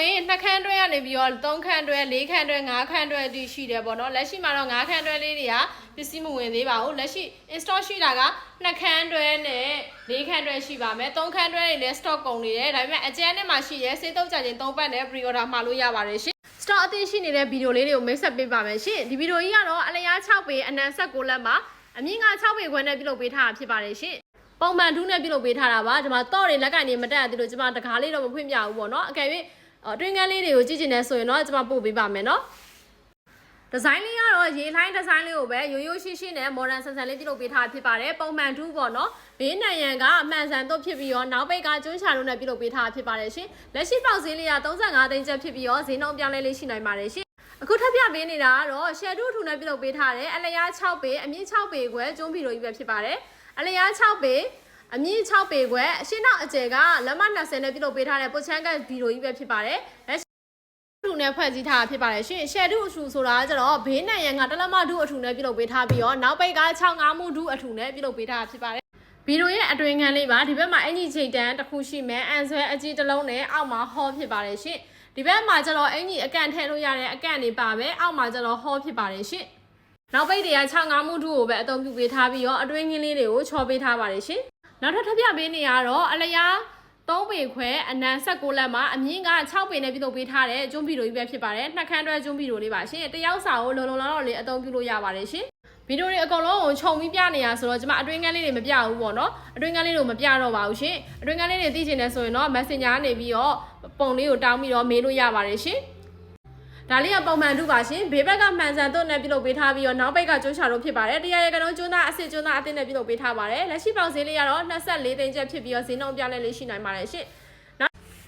ရင်2ခန်းတွဲကနေပြီးတော့3ခန်းတွဲ4ခန်းတွဲ5ခန်းတွဲဒီရှိတယ်ပေါ့နော်လက်ရှိမှာတော့5ခန်းတွဲလေးတွေကပစ္စည်းမဝင်သေးပါဘူးလက်ရှိ install ရှိတာက2ခန်းတွဲနဲ့4ခန်းတွဲရှိပါမယ်3ခန်းတွဲတွေလည်း stock ကုန်နေတယ်ဒါပေမဲ့အကျန်းနဲ့မှရှိရဲစေးသုံးကြခြင်း3ပတ်နဲ့ pre order မှာလို့ရပါတယ်ရှင် stock အသစ်ရှိနေတဲ့ဗီဒီယိုလေးတွေကိုမိတ်ဆက်ပေးပါမယ်ရှင်ဒီဗီဒီယိုကြီးကတော့အလျား6ပေအနံ16လက်မှာအမြင့်က6ပေခွဲနဲ့ပြုလုပ်ပေးထားတာဖြစ်ပါတယ်ရှင်ပုံမှန်ထူးနဲ့ပြုလုပ်ပေးထားတာပါဒီမှာတော့တွေလက်ကန်နေမတက်သေးလို့ကျွန်မတကားလေးတော့မဖွင့်ပြဘူးပေါ့နော်အကယ်၍အတွင်းကန်းလေးတွေကိုကြည့်ကျင်နေဆိုရင်တော့ကျွန်မပို့ပေးပါမယ်နော်ဒီဇိုင်းလေးကတော့ရေလှိုင်းဒီဇိုင်းလေးကိုပဲရိုးရိုးရှင်းရှင်းနဲ့ modern ဆန်ဆန်လေးပြုလုပ်ပေးထားဖြစ်ပါတယ်ပုံမှန်ထူးပေါ့နော်ဘေးနံရံကအမှန်ဆန်တော့ဖြစ်ပြီးတော့နောက်ပိတ်ကကျွန်းချလို့နဲ့ပြုလုပ်ပေးထားဖြစ်ပါတယ်ရှင်လက်ရှိပေါက်ဈေးလေးက35သိန်းကျပ်ဖြစ်ပြီးတော့ဈေးနှုန်းပြောင်းလဲလေးရှိနိုင်ပါတယ်ရှင်အခုထပ်ပြပေးနေတာကတော့ share 2ထူနဲ့ပြုလုပ်ပေးထားတယ်အလျား6ပေအမြင့်6ပေခွဲကျွန်းဗီရိုကြီးပဲဖြစ်ပါတယ်အလျား6ပေအမြင့်6ပေခွဲအရှင်းနောက်အကျယ်ကလက်မ20နဲ့ပြုလုပ်ပေးထားတဲ့ပုတ်ချမ်းကဗီရိုကြီးပဲဖြစ်ပါတယ်လက်ရှိထူနဲ့ဖွဲ့စည်းထားတာဖြစ်ပါတယ်ရှင် share 2အထူဆိုတာကျတော့ဘေးနံရံကတလက်မ2အထူနဲ့ပြုလုပ်ပေးထားပြီးတော့နောက်ပိတ်က65မှု2အထူနဲ့ပြုလုပ်ပေးထားတာဖြစ်ပါတယ်ဗီဒီယိုရဲ့အတွင်းခန်းလေးပါဒီဘက်မှာအင်ကြီးချိန်တန်းတစ်ခုရှိမယ်အန်ဆွဲအကြီးတစ်လုံးနဲ့အောက်မှာဟောဖြစ်ပါတယ်ရှင်ဒီဘက်မှာကျတော့အင်ကြီးအကန့်ထည့်လို့ရတဲ့အကန့်တွေပါပဲအောက်မှာကျတော့ဟောဖြစ်ပါတယ်ရှင်နောက်ပိတ်တွေက65မှု2ကိုပဲအသုံးပြုပေးထားပြီးတော့အတွင်းခင်းလေးတွေကိုချော်ပေးထားပါတယ်ရှင်နောက်ထပ်ထပ်ပြပေးနေရတော့အလျား3ပေခွဲအနံ16လက်မှာအမြင့်က6ပေနဲ့ပြုလုပ်ပေးထားတဲ့ကျွန်းဗီဒီယိုကြီးပဲဖြစ်ပါတယ်နှစ်ခန်းတွဲကျွန်းဗီဒီယိုလေးပါရှင်တယောက်စာကိုလုံလုံလောက်လောက်လေးအသုံးပြုလို့ရပါတယ်ရှင်ဗီဒီယိုတွေအကုန်လုံးကိုခြုံပြီးပြနေရဆိုတော့ကျွန်မအတွင်းကန်းလေးတွေမပြဘူးပေါ့နော်အတွင်းကန်းလေးတွေမပြတော့ပါဘူးရှင်အတွင်းကန်းလေးတွေသိချင်တယ်ဆိုရင်တော့ Messenger ကနေပြီးတော့ပုံလေးကိုတောင်းပြီးတော့မေးလို့ရပါတယ်ရှင်ဒါလေးကပုံမှန်တူပါရှင်ဘေးဘက်ကမှန်ဆန်တော့နဲ့ပြုလုပ်ပေးထားပြီးတော့နောက်ဘက်ကကျွန်းချလို့ဖြစ်ပါတယ်တရားရကလုံးကျွန်းသားအစ်စ်ကျွန်းသားအသစ်နဲ့ပြုလုပ်ပေးထားပါတယ်လက်ရှိပေါက်ဈေးလေးကတော့24သိန်းကျပ်ဖြစ်ပြီးတော့ဈေးနှုန်းပြောင်းလဲလေးရှိနိုင်ပါတယ်ရှင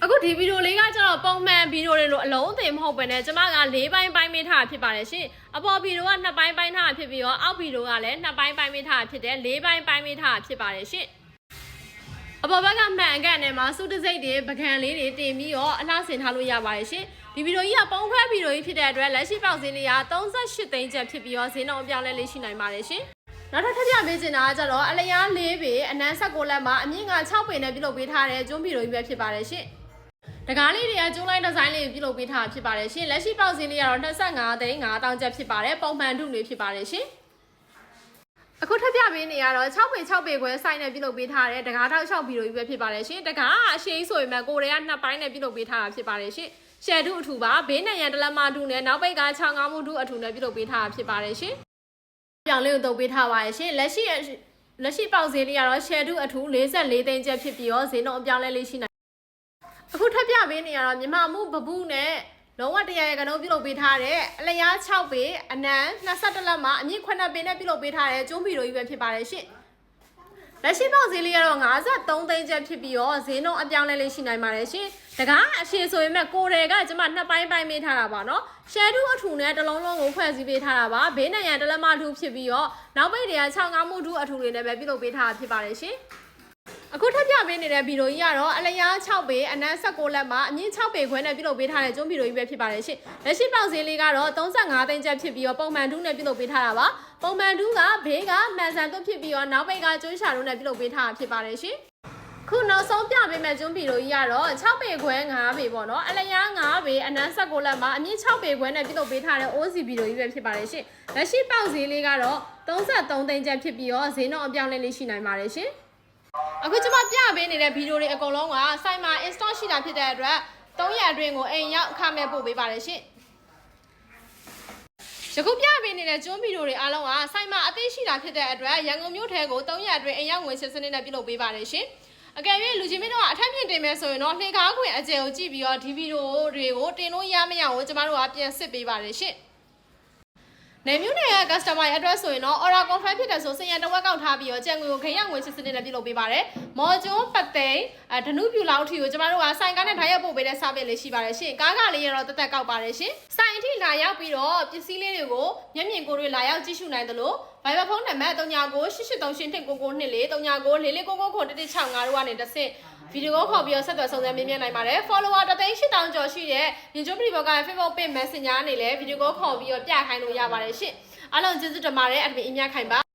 ်အခုဒီဗီဒီယိုလေးကကျတော့ပုံမှန်ဗီဒီယိုတွေလို့အလုံးအသင်မဟုတ်ပဲနဲ့ကျမက4ပိုင်းပိုင်းပေးထားတာဖြစ်ပါတယ်ရှင်အပေါ်ဗီဒီယိုက2ပိုင်းပိုင်းထားတာဖြစ်ပြီးတော့အောက်ဗီဒီယိုကလည်း2ပိုင်းပိုင်းပေးထားတာဖြစ်တယ်4ပိုင်းပိုင်းပေးထားတာဖြစ်ပါတယ်ရှင်အပေါ်ဘက်ကမှန်အကန့်နဲ့မှာစုတစိတ်တွေပကံလေးတွေတင်ပြီးတော့အလှဆင်ထားလို့ရပါတယ်ရှင်ဒီဗီဒီယိုကြီးကပုံခွဲဗီဒီယိုကြီးဖြစ်တဲ့အတွက်လက်ရှိပေါက်ဈေးလေးက38သိန်းကျပ်ဖြစ်ပြီးတော့ဈေးနှုန်းအပြောင်းလဲလေးရှိနိုင်ပါတယ်ရှင်နောက်ထပ်ထပ်ပြပေးချင်တာကကျတော့အလျား4ပေအနံ16လက်မှာအမြင့်က6ပေနဲ့ပြုလုပ်ပေးထားတဲ့ကျွန်းဗီဒီယိုကြီးပဲဖြစ်ပါတယ်ရှင်တကားလေးတွေကကျွန်းလိုက်ဒီဇိုင်းလေးပြုလုပ်ပေးထားဖြစ်ပါတယ်ရှင်လက်ရှိပေါက်ဈေးလေးကတော့25သိန်း5000ကျပ်ဖြစ်ပါတယ်ပုံမှန်ထုလေးဖြစ်ပါတယ်ရှင်အခုထပ်ပြပေးနေရတော့6ပေ6ပေခွဲစိုက်နဲ့ပြုလုပ်ပေးထားတဲ့တကားထောက်6ဗီဒီယိုကြီးပဲဖြစ်ပါတယ်ရှင်တကားအရှိန်ဆိုရင်မှကိုတွေက2ပိုင်းနဲ့ပြုလုပ်ပေးထားတာဖြစ်ပါတယ်ရှင်ရှယ်ထုအထူပါဘေးနံရံတလက်မထုနဲ့နောက်ပိတ်က65မှုထုအထူနဲ့ပြုလုပ်ပေးထားတာဖြစ်ပါတယ်ရှင်ပြောင်းလေးကိုတုပ်ပေးထားပါရဲ့ရှင်လက်ရှိပေါက်ဈေးလေးကတော့ရှယ်ထုအထူ44သိန်းကျပ်ဖြစ်ပြီးတော့ဈေးနှုန်းအပြောင်းလဲလေးရှိနေအခုထပ်ပြပေးနေရတော့မြန်မာမှုပပုနဲ့လုံးဝတရားရကနှုန်းပြုလုပ်ပေးထားတဲ့အလျား6ပေအနံ21လက်မှာအမြင့်9ပေနဲ့ပြုလုပ်ပေးထားတဲ့ကျွန်းဗီဒီယိုကြီးပဲဖြစ်ပါတယ်ရှင်လက်ရှိပေါက်ဈေးလေးကတော့53သိန်းကျပ်ဖြစ်ပြီးတော့ဈေးနှုန်းအပြောင်းလဲလေးရှိနိုင်ပါတယ်ရှင်တကားအရှည်ဆိုရင်မဲ့ကိုယ်တွေကကျမ2ပိုင်းပိုင်းပေးထားတာပါနော်ရှယ်2အထူနဲ့တစ်လုံးလုံးကိုဖွဲ့စည်းပေးထားတာပါဘေးနံရံတလက်မထူဖြစ်ပြီးတော့နောက်ပိတ်တွေက65မှုထူအထူတွေနဲ့ပဲပြုလုပ်ပေးထားတာဖြစ်ပါတယ်ရှင်အခုထပ်ပြပေးနေတဲ့ဗီဒီယိုကြီးကတော့အလျား6ပေအနံ16လက်မှာအမြင့်6ပေခွဲနဲ့ပြုလုပ်ပေးထားတဲ့ကျွန်းဗီဒီယိုကြီးပဲဖြစ်ပါတယ်ရှင်လက်ရှိပေါက်ဈေးလေးကတော့35သိန်းကျပ်ဖြစ်ပြီးတော့ပုံမှန်ထူးနဲ့ပြုလုပ်ပေးထားတာပါပုံမှန်ထူးကဘေးကမှန်ဆန်သွတ်ဖြစ်ပြီးတော့နောက်ပိတ်ကကျွန်းချတို့နဲ့ပြုလုပ်ပေးထားတာဖြစ်ပါတယ်ရှင်ခုနောက်ဆုံးပြပေးမယ့်ကျွန်းဗီဒီယိုကြီးကတော့6ပေခွဲ5ပေပေါ့နော်အလျား5ပေအနံ16လက်မှာအမြင့်6ပေခွဲနဲ့ပြုလုပ်ပေးထားတဲ့ OC ဗီဒီယိုကြီးပဲဖြစ်ပါတယ်ရှင်လက်ရှိပေါက်ဈေးလေးကတော့33သိန်းကျပ်ဖြစ်ပြီးတော့ဈေးနှုန်းအပြောင်းလဲလေးရှိနိုင်ပါတယ်ရှင်အခုကျွန်မပြပေးနေတဲ့ဗီဒီယိုတွေအကုန်လုံးကစိုက်မှာ install ရှိတာဖြစ်တဲ့အတွက်3ရက်အတွင်းကိုအိမ်ရောက်အခမဲ့ပို့ပေးပါတယ်ရှင်ယခုပြပေးနေတဲ့ကျွန်းဗီဒီယိုတွေအားလုံးကစိုက်မှာအသိရှိတာဖြစ်တဲ့အတွက်ရန်ကုန်မြို့ထဲကို3ရက်အတွင်းအိမ်ရောက်ငွေစစ်စနစ်နဲ့ပြုလုပ်ပေးပါတယ်ရှင်အကယ်၍လူချင်းမင်းတို့ကအထက်မြင့်တင်မယ်ဆိုရင်တော့လှေကားခွင်အကျယ်ကိုကြည့်ပြီးတော့ဒီဗီဒီယိုတွေကိုတင်လို့ရမရကိုကျွန်မတို့ကပြန်စစ်ပေးပါတယ်ရှင်နေမျိုးနယ်က customer address ဆိုရင်တော့ order confirm ဖြစ်တယ်ဆိုစင်ရန်တစ်ဝက်ကောက်ထားပြီးတော့ကြံငွေကိုခရငွေစစ်စနစ်နဲ့ပြုလုပ်ပေးပါတယ်။မော်ကျွန်းပတ်သိန်းဓနုပြူလောက်ထီကိုကျမတို့ကစိုင်ကားနဲ့ဓာတ်ရိုက်ပို့ပေးတဲ့ service လေးရှိပါတယ်ရှင်။ကားကလေးရတော့တက်တက်ကောက်ပါတယ်ရှင်။စိုင်အထိလာရောက်ပြီးတော့ပစ္စည်းလေးတွေကိုမျက်မြင်ကိုယ်တွေလာရောက်ကြည့်ရှုနိုင်သလို Viber ဖုန်းနံပါတ်3998838924 3999991165တို့ကနေတစ်ဆင့်ဗီဒီယိုခေါ်ပြီးတော့ဆက်သွယ်စုံစမ်းမေးမြန်းနိုင်ပါတယ် follower 38000ကျော်ရှိတဲ့ညကျွန်းပြည်ဘောက Facebook page Messenger နဲ့လည်းဗီဒီယိုခေါ်ပြီးတော့ပြခိုင်းလို့ရပါတယ်ရှင့်အားလုံးကျေးဇူးတင်ပါတယ်အထမင်းအမြခိုင်ပါ